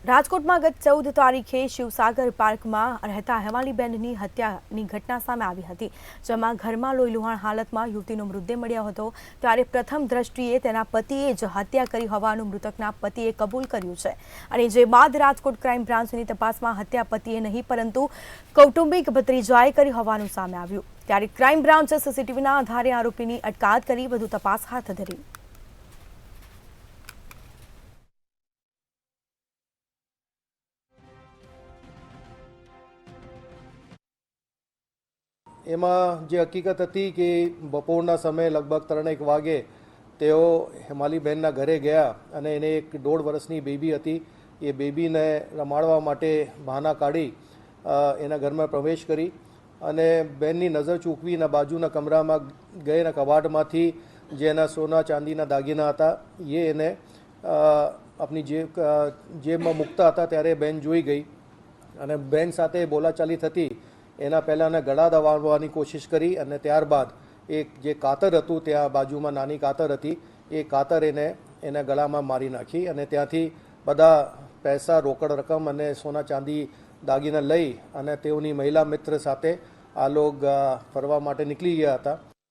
રાજકોટમાં ગત 14 તારીખે શિવસાગર પાર્કમાં રહેતા હેમાલીબેનની હત્યાની ઘટના સામે આવી હતી, જેમાં ઘરમાં લોહીલુહાણ હાલતમાં યુવતીનો મૃતદેહ મળ્યો હતો। ત્યારે પ્રથમ દ્રષ્ટિએ તેના પતિએ જ હત્યા કરી હોવાનું મૃતકના પતિએ કબૂલ કર્યું છે, અને જે બાદ રાજકોટ ક્રાઇમ બ્રાન્ચની તપાસમાં હત્યા પતિએ નહીં પરંતુ કૌટુંબિક ભત્રીજાએ કરી હોવાનું સામે આવ્યું। ત્યારે ક્રાઇમ બ્રાન્ચે સીસીટીવીના આધારે આરોપીની અટકાયત કરી વધુ તપાસ હાથ ધરી। એમાં જે હકીકત હતી કે બપોરના સમયે લગભગ 3-1 વાગે તેઓ હેમાલીબેનના ઘરે ગયા અને એને એક 1.5 વર્ષની બેબી હતી। એ બેબીને રમાડવા માટે બહાના કાઢી એના ઘરમાં પ્રવેશ કરી અને બેનની નજર ચૂકવીને બાજુના કમરામાં ગઈને કબાટમાંથી જે એના સોના ચાંદીના દાગીના હતા એ એને આપણી જેબમાં મૂકતા હતા ત્યારે બેન જોઈ ગઈ અને બેન સાથે બોલાચાલી થતી। એના પહેલાં એને ગળા દબાવવાની કોશિશ કરી અને ત્યારબાદ એક જે કાતર હતું, ત્યાં બાજુમાં નાની કાતર હતી, એ કાતર એને ગળામાં મારી નાખી અને ત્યાંથી બધા પૈસા, રોકડ રકમ અને સોના ચાંદી દાગીના લઈ અને તેઓની મહિલા મિત્ર સાથે આ લોગ ફરવા માટે નીકળી ગયા હતા।